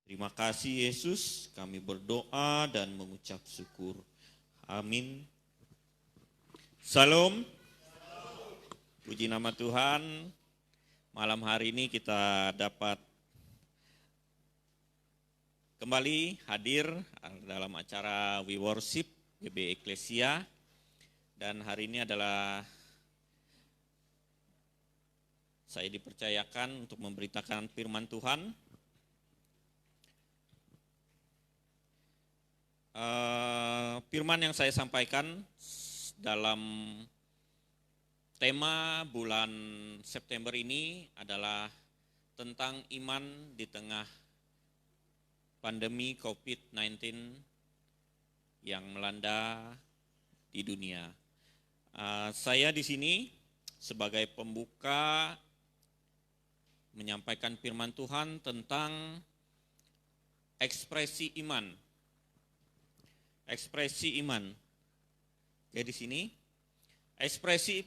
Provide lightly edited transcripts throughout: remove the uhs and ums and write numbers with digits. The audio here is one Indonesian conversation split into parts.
Terima kasih Yesus, kami berdoa dan mengucap syukur. Amin. Salam. Puji nama Tuhan. Malam hari ini kita dapat kembali hadir dalam acara We Worship GB Eklesia. Dan hari ini adalah saya dipercayakan untuk memberitakan firman Tuhan. Firman yang saya sampaikan dalam tema bulan September ini adalah tentang iman di tengah pandemi COVID-19 yang melanda di dunia. Saya di sini sebagai pembuka menyampaikan firman Tuhan tentang ekspresi iman. Ekspresi iman. Jadi di sini ekspresi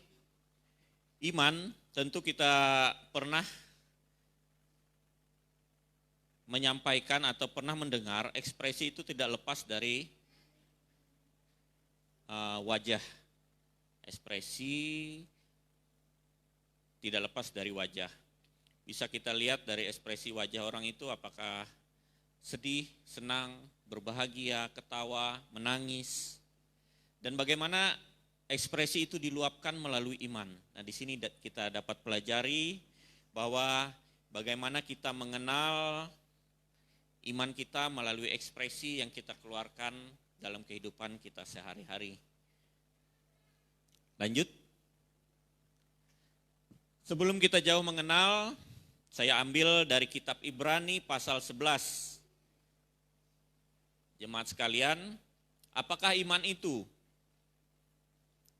iman tentu kita pernah menyampaikan atau pernah mendengar ekspresi itu tidak lepas dari wajah. Ekspresi tidak lepas dari wajah. Bisa kita lihat dari ekspresi wajah orang itu apakah sedih, senang, berbahagia, ketawa, menangis, dan bagaimana ekspresi itu diluapkan melalui iman. Nah, di sini kita dapat pelajari bahwa bagaimana kita mengenal iman kita melalui ekspresi yang kita keluarkan dalam kehidupan kita sehari-hari. Lanjut. Sebelum kita jauh mengenal, saya ambil dari kitab Ibrani pasal 11. Jemaat sekalian, apakah iman itu?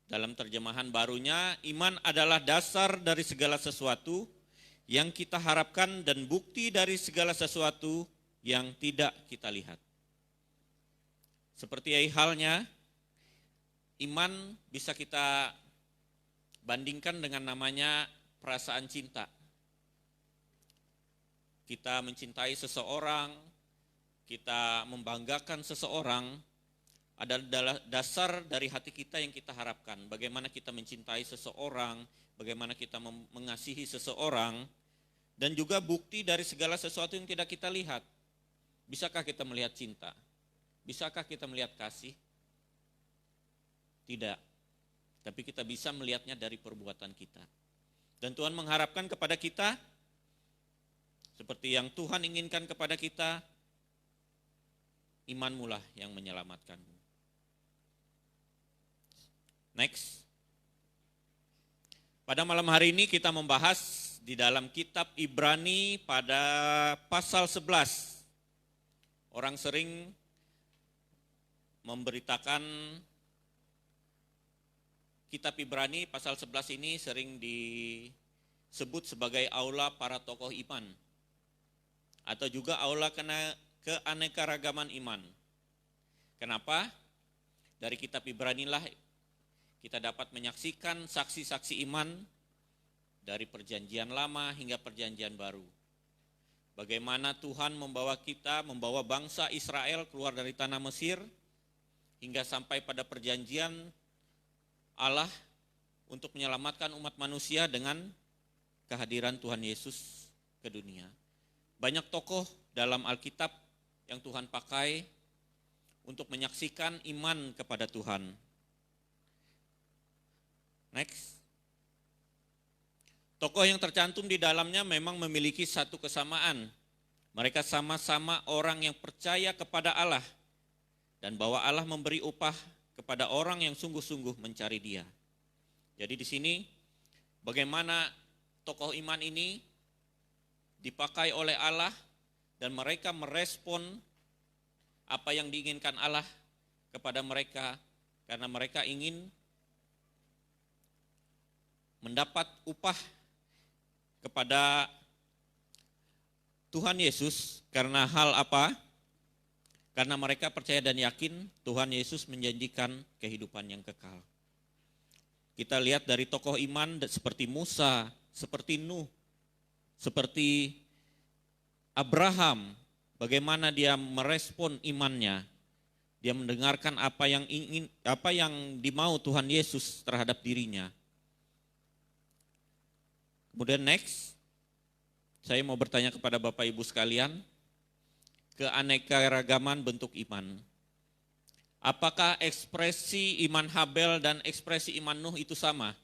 Dalam terjemahan barunya, iman adalah dasar dari segala sesuatu yang kita harapkan dan bukti dari segala sesuatu yang tidak kita lihat. Seperti halnya, iman bisa kita bandingkan dengan namanya perasaan cinta. Kita mencintai seseorang, kita membanggakan seseorang, adalah dasar dari hati kita yang kita harapkan. Bagaimana kita mencintai seseorang, bagaimana kita mengasihi seseorang, dan juga bukti dari segala sesuatu yang tidak kita lihat. Bisakah kita melihat cinta? Bisakah kita melihat kasih? Tidak. Tapi kita bisa melihatnya dari perbuatan kita. Dan Tuhan mengharapkan kepada kita, seperti yang Tuhan inginkan kepada kita, imanmu lah yang menyelamatkanmu. Next. Pada malam hari ini kita membahas di dalam kitab Ibrani pada pasal 11. Orang sering memberitakan kitab Ibrani pasal 11 ini sering disebut sebagai aula para tokoh iman. Atau juga aula keanekaragaman iman. Kenapa? Dari kitab Ibrani lah kita dapat menyaksikan saksi-saksi iman dari perjanjian lama hingga perjanjian baru. Bagaimana Tuhan membawa bangsa Israel keluar dari tanah Mesir hingga sampai pada perjanjian Allah untuk menyelamatkan umat manusia dengan kehadiran Tuhan Yesus ke dunia. Banyak tokoh dalam Alkitab yang Tuhan pakai untuk menyaksikan iman kepada Tuhan. Next. Tokoh yang tercantum di dalamnya memang memiliki satu kesamaan. Mereka sama-sama orang yang percaya kepada Allah dan bahwa Allah memberi upah kepada orang yang sungguh-sungguh mencari Dia. Jadi di sini bagaimana tokoh iman ini dipakai oleh Allah dan mereka merespon apa yang diinginkan Allah kepada mereka karena mereka ingin mendapat upah kepada Tuhan Yesus karena hal apa? Karena mereka percaya dan yakin Tuhan Yesus menjanjikan kehidupan yang kekal. Kita lihat dari tokoh iman seperti Musa, seperti Nuh, seperti Abraham, bagaimana dia merespon imannya. Dia mendengarkan apa yang dimau Tuhan Yesus terhadap dirinya. Kemudian next, saya mau bertanya kepada Bapak Ibu sekalian, keanekaragaman bentuk iman. Apakah ekspresi iman Habel dan ekspresi iman Nuh itu sama?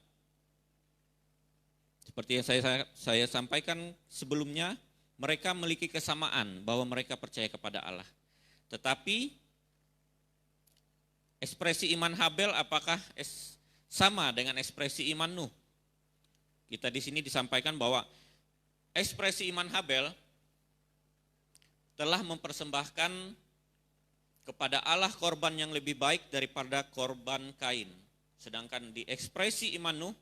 Seperti yang saya sampaikan sebelumnya, mereka memiliki kesamaan bahwa mereka percaya kepada Allah. Tetapi ekspresi iman Habel apakah sama dengan ekspresi iman Nuh? Kita di sini disampaikan bahwa ekspresi iman Habel telah mempersembahkan kepada Allah korban yang lebih baik daripada korban Kain. Sedangkan di ekspresi iman Nuh,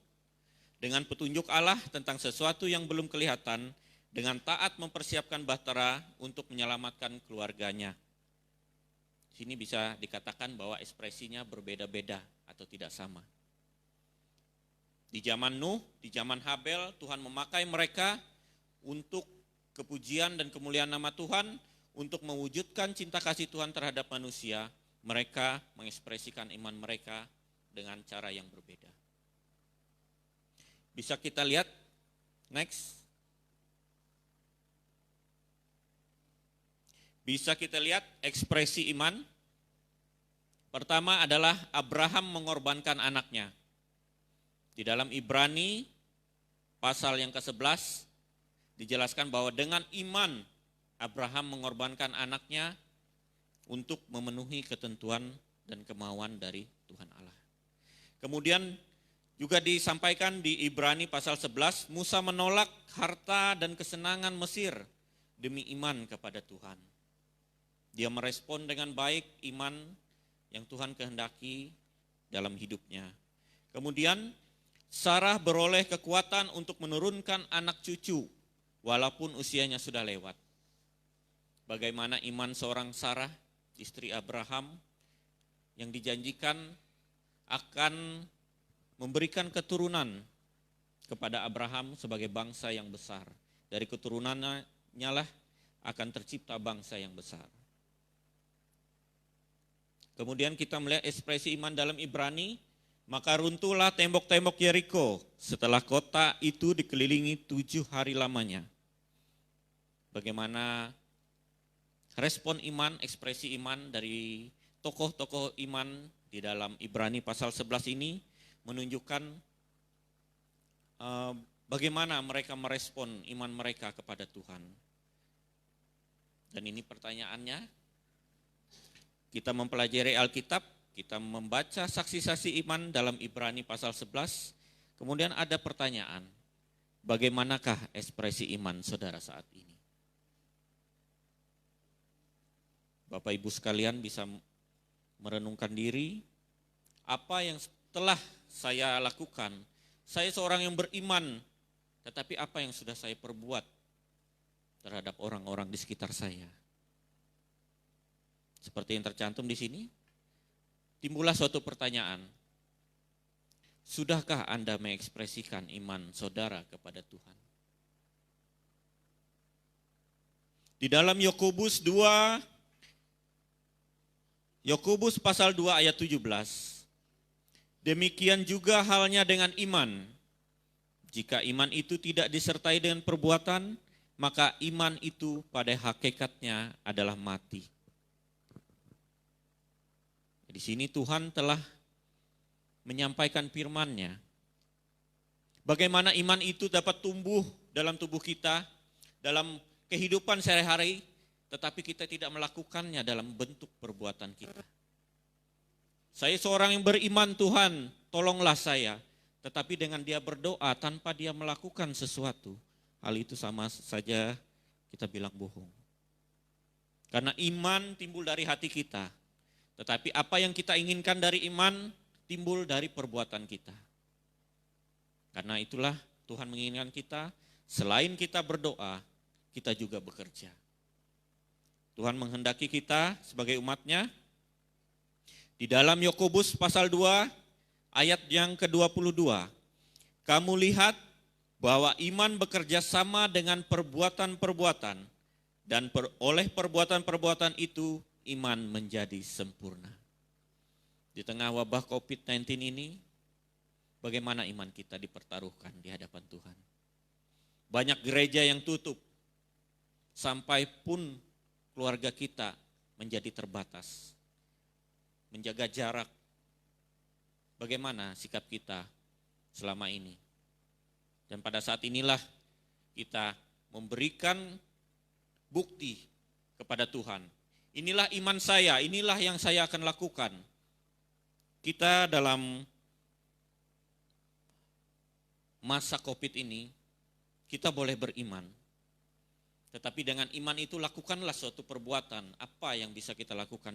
dengan petunjuk Allah tentang sesuatu yang belum kelihatan, dengan taat mempersiapkan bahtera untuk menyelamatkan keluarganya. Sini bisa dikatakan bahwa ekspresinya berbeda-beda atau tidak sama. Di zaman Nuh, di zaman Habel, Tuhan memakai mereka untuk kepujian dan kemuliaan nama Tuhan, untuk mewujudkan cinta kasih Tuhan terhadap manusia. Mereka mengekspresikan iman mereka dengan cara yang berbeda. Bisa kita lihat, next. Bisa kita lihat ekspresi iman. Pertama adalah Abraham mengorbankan anaknya. Di dalam Ibrani pasal yang ke-11 dijelaskan bahwa dengan iman Abraham mengorbankan anaknya untuk memenuhi ketentuan dan kemauan dari Tuhan Allah. Kemudian juga disampaikan di Ibrani pasal 11, Musa menolak harta dan kesenangan Mesir demi iman kepada Tuhan. Dia merespon dengan baik iman yang Tuhan kehendaki dalam hidupnya. Kemudian Sarah beroleh kekuatan untuk menurunkan anak cucu walaupun usianya sudah lewat. Bagaimana iman seorang Sarah, istri Abraham, yang dijanjikan akan memberikan keturunan kepada Abraham sebagai bangsa yang besar. Dari keturunannya lah akan tercipta bangsa yang besar. Kemudian kita melihat ekspresi iman dalam Ibrani, maka runtuhlah tembok-tembok Yeriko setelah kota itu dikelilingi 7 hari lamanya. Bagaimana respon iman, ekspresi iman dari tokoh-tokoh iman di dalam Ibrani pasal 11 ini menunjukkan bagaimana mereka merespon iman mereka kepada Tuhan. Dan ini pertanyaannya, kita mempelajari Alkitab, kita membaca saksi-saksi iman dalam Ibrani pasal 11, kemudian ada pertanyaan, bagaimanakah ekspresi iman saudara saat ini? Bapak Ibu sekalian bisa merenungkan diri, apa yang telah saya lakukan. Saya seorang yang beriman, tetapi apa yang sudah saya perbuat terhadap orang-orang di sekitar saya? Seperti yang tercantum di sini, timbullah suatu pertanyaan. Sudahkah Anda mengekspresikan iman saudara kepada Tuhan? Di dalam Yakobus pasal 2 ayat 17. Demikian juga halnya dengan iman. Jika iman itu tidak disertai dengan perbuatan, maka iman itu pada hakikatnya adalah mati. Di sini Tuhan telah menyampaikan firman-Nya. Bagaimana iman itu dapat tumbuh dalam tubuh kita, dalam kehidupan sehari-hari, tetapi kita tidak melakukannya dalam bentuk perbuatan kita. Saya seorang yang beriman, Tuhan, tolonglah saya. Tetapi dengan dia berdoa tanpa dia melakukan sesuatu, hal itu sama saja kita bilang bohong. Karena iman timbul dari hati kita. Tetapi apa yang kita inginkan dari iman timbul dari perbuatan kita. Karena itulah Tuhan menginginkan kita, selain kita berdoa, kita juga bekerja. Tuhan menghendaki kita sebagai umatnya. Di dalam Yakobus pasal 2 ayat yang ke-22. Kamu lihat bahwa iman bekerja sama dengan perbuatan-perbuatan. Dan oleh perbuatan-perbuatan itu iman menjadi sempurna. Di tengah wabah COVID-19 ini, bagaimana iman kita dipertaruhkan di hadapan Tuhan. Banyak gereja yang tutup, sampai pun keluarga kita menjadi terbatas. Menjaga jarak. Bagaimana sikap kita selama ini? Dan pada saat inilah kita memberikan bukti kepada Tuhan. Inilah iman saya, inilah yang saya akan lakukan. Kita dalam masa COVID ini, kita boleh beriman. Tetapi dengan iman itu lakukanlah suatu perbuatan. Apa yang bisa kita lakukan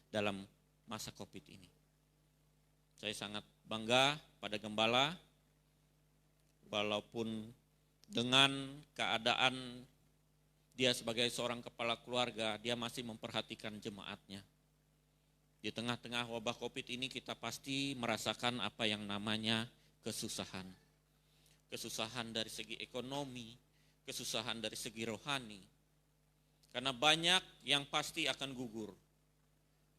dalam masa COVID ini? Saya sangat bangga pada gembala, walaupun dengan keadaan dia sebagai seorang kepala keluarga, dia masih memperhatikan jemaatnya. Di tengah-tengah wabah COVID ini kita pasti merasakan apa yang namanya kesusahan. Kesusahan dari segi ekonomi, kesusahan dari segi rohani. Karena banyak yang pasti akan gugur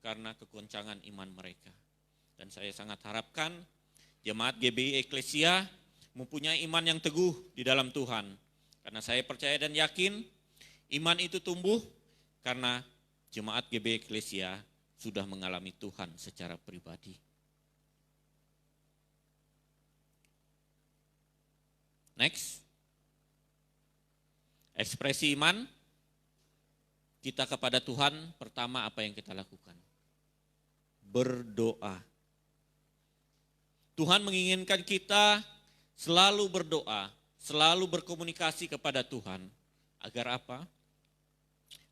karena kegoncangan iman mereka. Dan saya sangat harapkan jemaat GBI Eklesia mempunyai iman yang teguh di dalam Tuhan. Karena saya percaya dan yakin iman itu tumbuh karena jemaat GBI Eklesia sudah mengalami Tuhan secara pribadi. Next. Ekspresi iman kita kepada Tuhan, pertama apa yang kita lakukan? Berdoa. Tuhan menginginkan kita selalu berdoa, selalu berkomunikasi kepada Tuhan. Agar apa?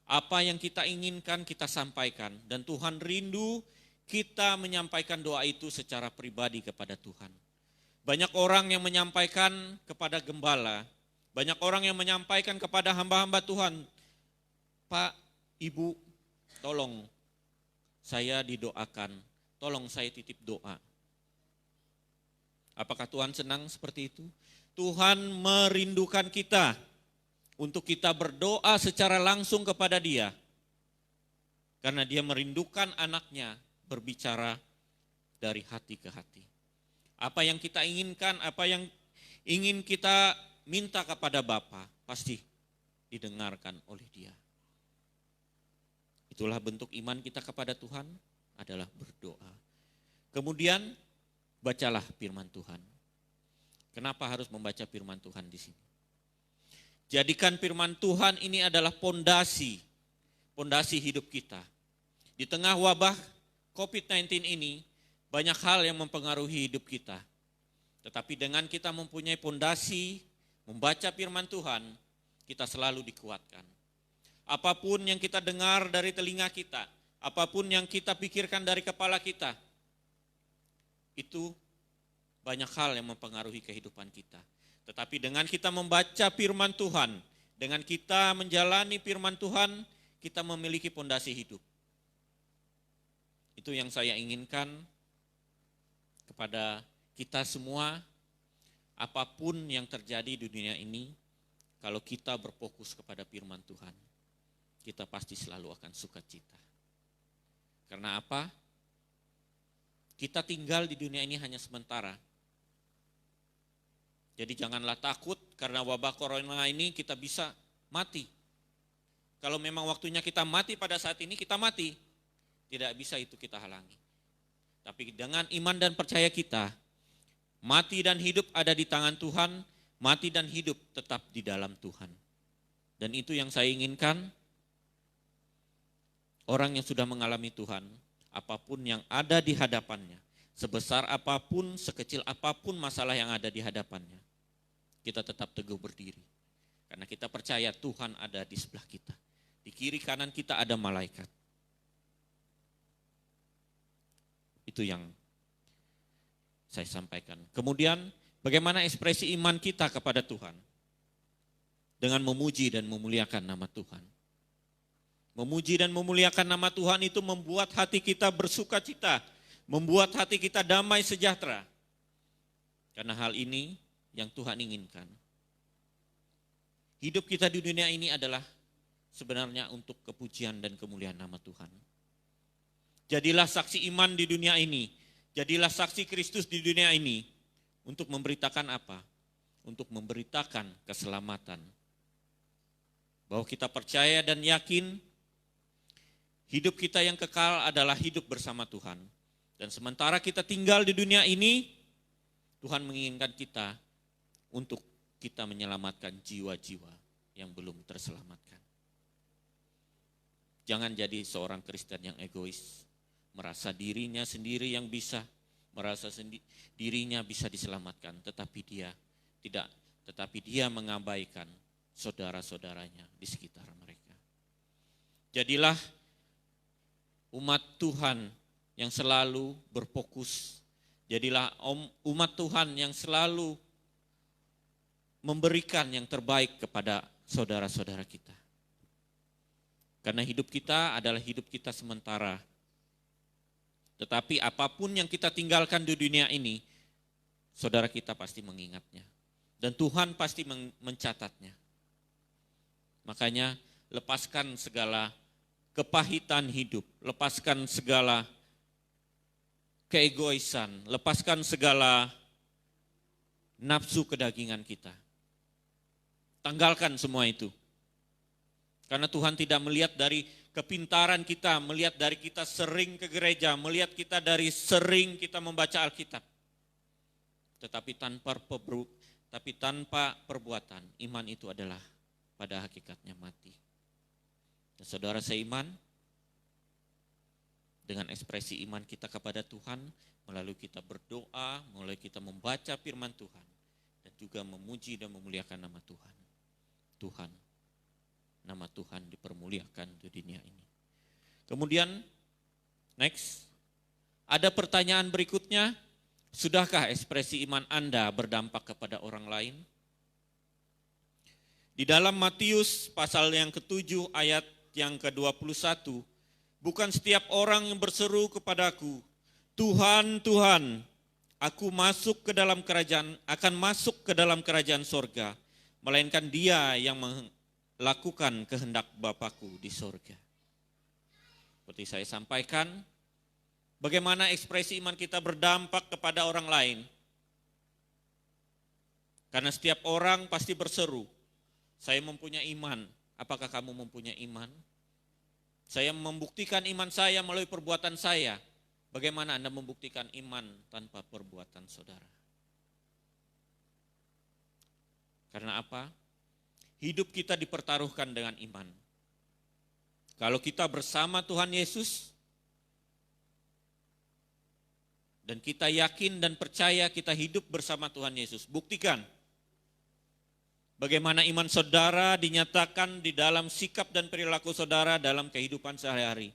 Apa yang kita inginkan kita sampaikan. Dan Tuhan rindu kita menyampaikan doa itu secara pribadi kepada Tuhan. Banyak orang yang menyampaikan kepada gembala, banyak orang yang menyampaikan kepada hamba-hamba Tuhan, Pak, Ibu, tolong saya didoakan, tolong saya titip doa. Apakah Tuhan senang seperti itu? Tuhan merindukan kita untuk kita berdoa secara langsung kepada Dia. Karena Dia merindukan anaknya berbicara dari hati ke hati. Apa yang kita inginkan, apa yang ingin kita minta kepada Bapa, pasti didengarkan oleh Dia. Itulah bentuk iman kita kepada Tuhan, adalah berdoa. Kemudian bacalah firman Tuhan. Kenapa harus membaca firman Tuhan di sini? Jadikan firman Tuhan ini adalah pondasi hidup kita. Di tengah wabah COVID-19 ini, banyak hal yang mempengaruhi hidup kita. Tetapi dengan kita mempunyai pondasi, membaca firman Tuhan, kita selalu dikuatkan. Apapun yang kita dengar dari telinga kita, apapun yang kita pikirkan dari kepala kita, itu banyak hal yang mempengaruhi kehidupan kita. Tetapi dengan kita membaca firman Tuhan, dengan kita menjalani firman Tuhan, kita memiliki pondasi hidup. Itu yang saya inginkan kepada kita semua, apapun yang terjadi di dunia ini, kalau kita berfokus kepada firman Tuhan, kita pasti selalu akan sukacita. Karena apa? Kita tinggal di dunia ini hanya sementara. Jadi janganlah takut karena wabah corona ini kita bisa mati. Kalau memang waktunya kita mati pada saat ini, kita mati. Tidak bisa itu kita halangi. Tapi dengan iman dan percaya kita, mati dan hidup ada di tangan Tuhan, mati dan hidup tetap di dalam Tuhan. Dan itu yang saya inginkan, orang yang sudah mengalami Tuhan, apapun yang ada di hadapannya, sebesar apapun, sekecil apapun masalah yang ada di hadapannya, kita tetap teguh berdiri. Karena kita percaya Tuhan ada di sebelah kita. Di kiri kanan kita ada malaikat. Itu yang saya sampaikan. Kemudian bagaimana ekspresi iman kita kepada Tuhan? Dengan memuji dan memuliakan nama Tuhan. Memuji dan memuliakan nama Tuhan itu membuat hati kita bersukacita, membuat hati kita damai sejahtera. Karena hal ini yang Tuhan inginkan. Hidup kita di dunia ini adalah sebenarnya untuk kepujian dan kemuliaan nama Tuhan. Jadilah saksi iman di dunia ini, jadilah saksi Kristus di dunia ini untuk memberitakan apa? Untuk memberitakan keselamatan. Bahwa kita percaya dan yakin hidup kita yang kekal adalah hidup bersama Tuhan. Dan sementara kita tinggal di dunia ini, Tuhan menginginkan kita untuk kita menyelamatkan jiwa-jiwa yang belum terselamatkan. Jangan jadi seorang Kristen yang egois, merasa dirinya sendiri yang bisa, merasa dirinya bisa diselamatkan, tetapi dia mengabaikan saudara-saudaranya di sekitar mereka. Jadilah umat Tuhan yang selalu berfokus. Jadilah umat Tuhan yang selalu memberikan yang terbaik kepada saudara-saudara kita. Karena hidup kita adalah hidup kita sementara. Tetapi apapun yang kita tinggalkan di dunia ini, saudara kita pasti mengingatnya. Dan Tuhan pasti mencatatnya. Makanya lepaskan segala kepahitan hidup, lepaskan segala keegoisan, lepaskan segala nafsu kedagingan kita. Tanggalkan semua itu. Karena Tuhan tidak melihat dari kepintaran kita, melihat dari kita sering ke gereja, melihat kita dari sering kita membaca Alkitab. Tetapi tanpa perbuatan, iman itu adalah pada hakikatnya mati. Dan saudara seiman, dengan ekspresi iman kita kepada Tuhan, melalui kita berdoa, melalui kita membaca firman Tuhan, dan juga memuji dan memuliakan nama Tuhan. Nama Tuhan dipermuliakan di dunia ini. Kemudian, next, ada pertanyaan berikutnya, sudahkah ekspresi iman Anda berdampak kepada orang lain? Di dalam Matius pasal yang ke-7 ayat yang ke-21, bukan setiap orang yang berseru kepadaku, Tuhan, Tuhan, akan masuk ke dalam kerajaan sorga, melainkan dia yang melakukan kehendak Bapakku di sorga. Seperti saya sampaikan, bagaimana ekspresi iman kita berdampak kepada orang lain. Karena setiap orang pasti berseru, saya mempunyai iman, apakah kamu mempunyai iman? Saya membuktikan iman saya melalui perbuatan saya. Bagaimana Anda membuktikan iman tanpa perbuatan saudara? Karena apa? Hidup kita dipertaruhkan dengan iman. Kalau kita bersama Tuhan Yesus, dan kita yakin dan percaya kita hidup bersama Tuhan Yesus, buktikan bagaimana iman saudara dinyatakan di dalam sikap dan perilaku saudara dalam kehidupan sehari-hari.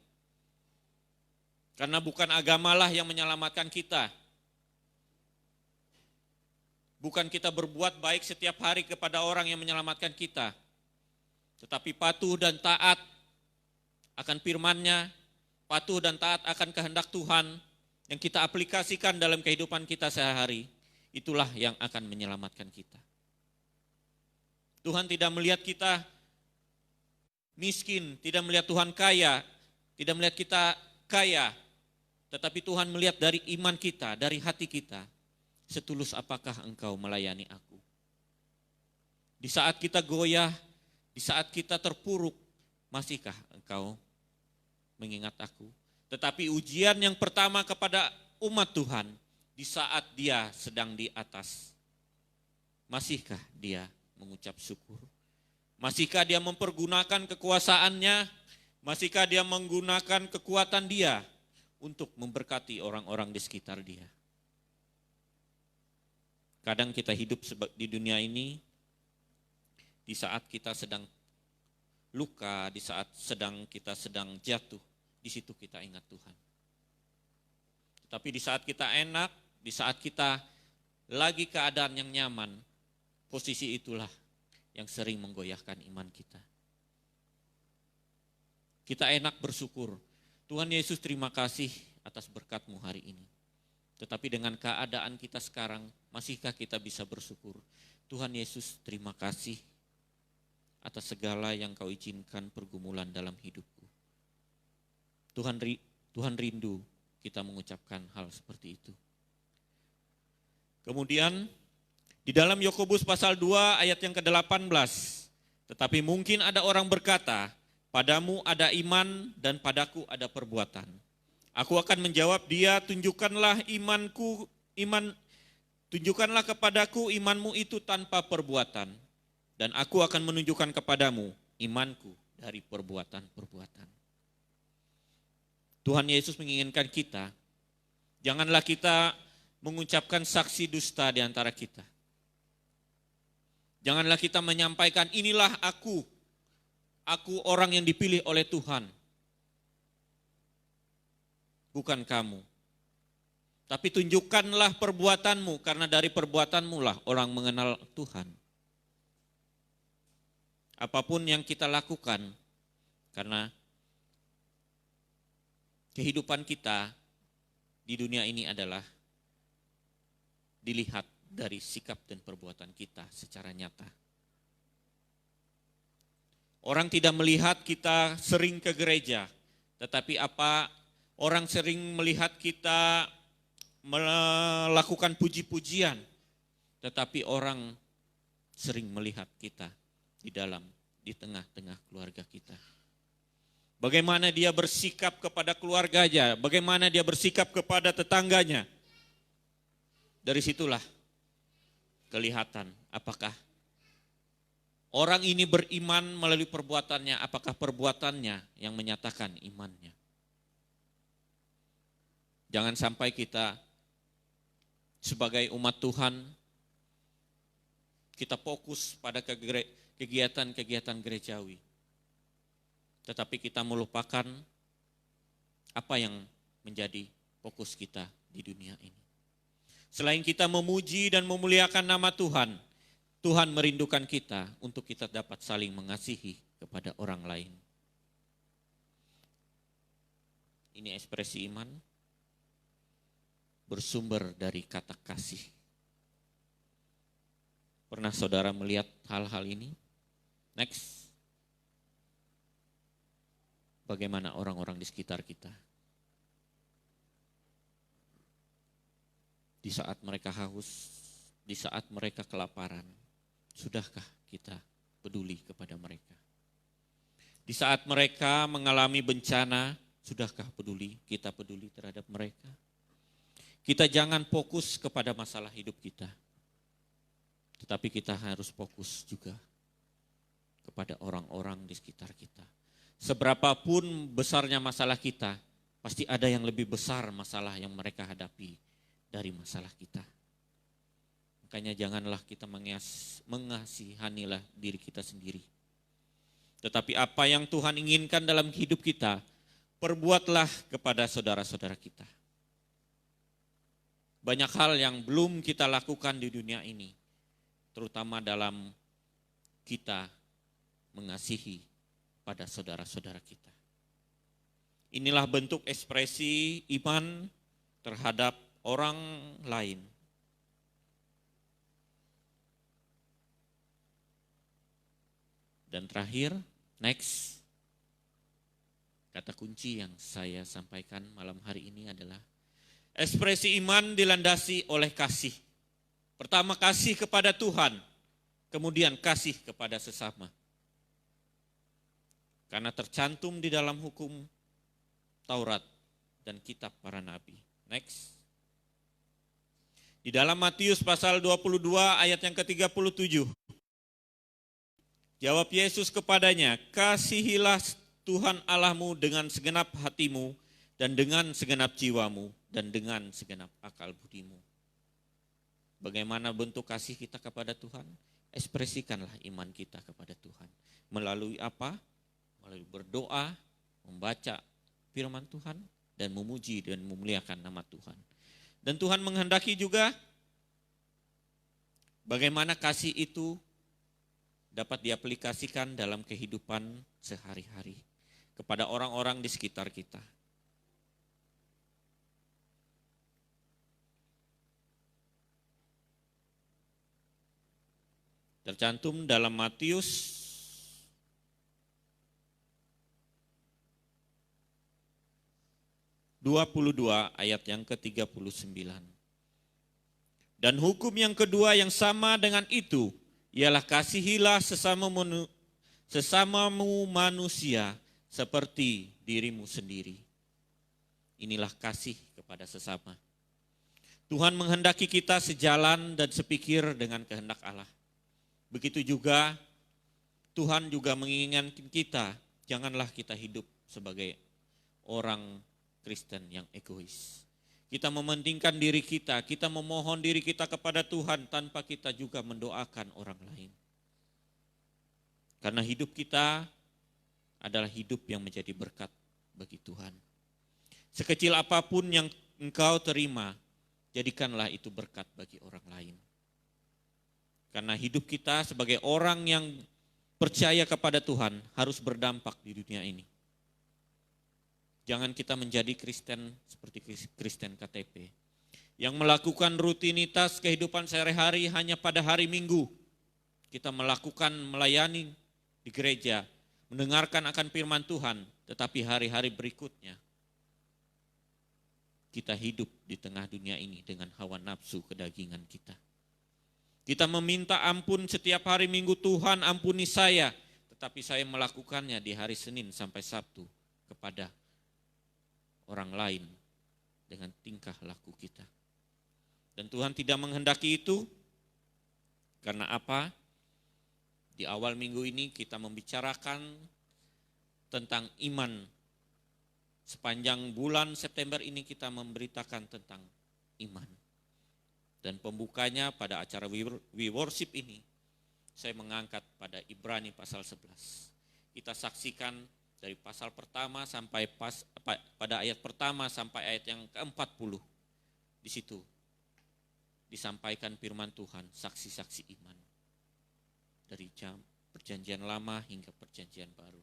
Karena bukan agamalah yang menyelamatkan kita. Bukan kita berbuat baik setiap hari kepada orang yang menyelamatkan kita. Tetapi patuh dan taat akan firman-Nya, patuh dan taat akan kehendak Tuhan yang kita aplikasikan dalam kehidupan kita sehari-hari. Itulah yang akan menyelamatkan kita. Tuhan tidak melihat kita miskin, tidak melihat Tuhan kaya, tidak melihat kita kaya. Tetapi Tuhan melihat dari iman kita, dari hati kita. Setulus apakah engkau melayani aku? Di saat kita goyah, di saat kita terpuruk, masihkah engkau mengingat aku? Tetapi ujian yang pertama kepada umat Tuhan, di saat dia sedang di atas, masihkah dia mengucap syukur? Masihkah dia mempergunakan kekuasaannya? Masihkah dia menggunakan kekuatan dia untuk memberkati orang-orang di sekitar dia? Kadang kita hidup di dunia ini, di saat kita sedang luka, di saat kita sedang jatuh, di situ kita ingat Tuhan. Tapi di saat kita enak, di saat kita lagi keadaan yang nyaman, posisi itulah yang sering menggoyahkan iman kita. Kita enak bersyukur, Tuhan Yesus terima kasih atas berkat-Mu hari ini. Tetapi dengan keadaan kita sekarang, masihkah kita bisa bersyukur? Tuhan Yesus terima kasih atas segala yang kau izinkan pergumulan dalam hidupku. Tuhan rindu kita mengucapkan hal seperti itu. Kemudian di dalam Yakobus pasal 2 ayat yang ke-18, tetapi mungkin ada orang berkata, padamu ada iman dan padaku ada perbuatan. Aku akan menjawab dia, tunjukkanlah kepadaku imanmu itu tanpa perbuatan, dan aku akan menunjukkan kepadamu imanku dari perbuatan-perbuatan. Tuhan Yesus menginginkan kita, janganlah kita mengucapkan saksi dusta di antara kita. Janganlah kita menyampaikan, inilah aku orang yang dipilih oleh Tuhan. Bukan kamu. Tapi tunjukkanlah perbuatanmu, karena dari perbuatanmu lah orang mengenal Tuhan. Apapun yang kita lakukan, karena kehidupan kita di dunia ini adalah dilihat dari sikap dan perbuatan kita secara nyata. Orang tidak melihat kita sering ke gereja, tetapi orang sering melihat kita melakukan puji-pujian, tetapi orang sering melihat kita di tengah-tengah keluarga kita. Bagaimana dia bersikap kepada keluarganya, bagaimana dia bersikap kepada tetangganya. Dari situlah kelihatan apakah orang ini beriman melalui perbuatannya, apakah perbuatannya yang menyatakan imannya. Jangan sampai kita sebagai umat Tuhan, kita fokus pada kegiatan-kegiatan gerejawi. Tetapi kita melupakan apa yang menjadi fokus kita di dunia ini. Selain kita memuji dan memuliakan nama Tuhan, Tuhan merindukan kita untuk kita dapat saling mengasihi kepada orang lain. Ini ekspresi iman bersumber dari kata kasih. Pernah saudara melihat hal-hal ini? Next. Bagaimana orang-orang di sekitar kita? Di saat mereka haus, di saat mereka kelaparan, sudahkah kita peduli kepada mereka? Di saat mereka mengalami bencana, sudahkah kita peduli terhadap mereka? Kita jangan fokus kepada masalah hidup kita, tetapi kita harus fokus juga kepada orang-orang di sekitar kita. Seberapapun besarnya masalah kita, pasti ada yang lebih besar masalah yang mereka hadapi dari masalah kita. Makanya janganlah kita mengasihanilah diri kita sendiri. Tetapi apa yang Tuhan inginkan dalam hidup kita, perbuatlah kepada saudara-saudara kita. Banyak hal yang belum kita lakukan di dunia ini, terutama dalam kita mengasihi pada saudara-saudara kita. Inilah bentuk ekspresi iman terhadap orang lain. Dan terakhir, next, kata kunci yang saya sampaikan malam hari ini adalah ekspresi iman dilandasi oleh kasih. Pertama kasih kepada Tuhan, kemudian kasih kepada sesama. Karena tercantum di dalam hukum Taurat dan kitab para nabi. Next. Di dalam Matius pasal 22 ayat yang ke-37. Jawab Yesus kepadanya, kasihilah Tuhan Allahmu dengan segenap hatimu dan dengan segenap jiwamu dan dengan segenap akal budimu. Bagaimana bentuk kasih kita kepada Tuhan? Ekspresikanlah iman kita kepada Tuhan. Melalui apa? Melalui berdoa, membaca firman Tuhan, dan memuji dan memuliakan nama Tuhan. Dan Tuhan menghendaki juga bagaimana kasih itu dapat diaplikasikan dalam kehidupan sehari-hari kepada orang-orang di sekitar kita. Tercantum dalam Matius 22 ayat yang ke-39. Dan hukum yang kedua yang sama dengan itu ialah kasihilah sesamamu manusia seperti dirimu sendiri. Inilah kasih kepada sesama. Tuhan menghendaki kita sejalan dan sepikir dengan kehendak Allah. Begitu juga Tuhan juga menginginkan kita, janganlah kita hidup sebagai orang Kristen yang egois. Kita mementingkan diri kita memohon diri kita kepada Tuhan tanpa kita juga mendoakan orang lain. Karena hidup kita adalah hidup yang menjadi berkat bagi Tuhan. Sekecil apapun yang engkau terima, jadikanlah itu berkat bagi orang lain. Karena hidup kita sebagai orang yang percaya kepada Tuhan harus berdampak di dunia ini. Jangan kita menjadi Kristen seperti Kristen KTP. Yang melakukan rutinitas kehidupan sehari-hari hanya pada hari Minggu. Kita melakukan melayani di gereja, mendengarkan akan firman Tuhan, tetapi hari-hari berikutnya kita hidup di tengah dunia ini dengan hawa nafsu kedagingan kita. Kita meminta ampun setiap hari Minggu, Tuhan ampuni saya, tetapi saya melakukannya di hari Senin sampai Sabtu kepada orang lain dengan tingkah laku kita. Dan Tuhan tidak menghendaki itu, karena apa? Di awal minggu ini kita membicarakan tentang iman. Sepanjang bulan September ini kita memberitakan tentang iman. Dan pembukanya pada acara We Worship ini, saya mengangkat pada Ibrani pasal 11. Kita saksikan dari pasal pertama sampai pada ayat pertama sampai ayat yang ke-40. Di situ disampaikan firman Tuhan, saksi-saksi iman. Dari perjanjian lama hingga perjanjian baru.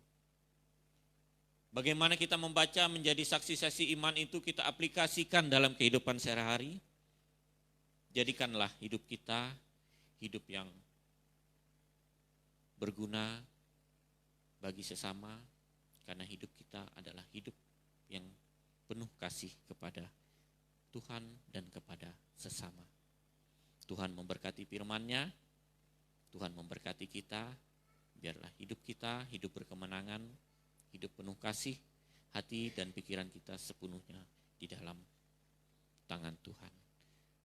Bagaimana kita membaca menjadi saksi-saksi iman itu kita aplikasikan dalam kehidupan sehari-hari. Jadikanlah hidup kita hidup yang berguna bagi sesama, karena hidup kita adalah hidup yang penuh kasih kepada Tuhan dan kepada sesama. Tuhan memberkati firman-Nya, Tuhan memberkati kita, biarlah hidup kita hidup berkemenangan, hidup penuh kasih, hati dan pikiran kita sepenuhnya di dalam tangan Tuhan.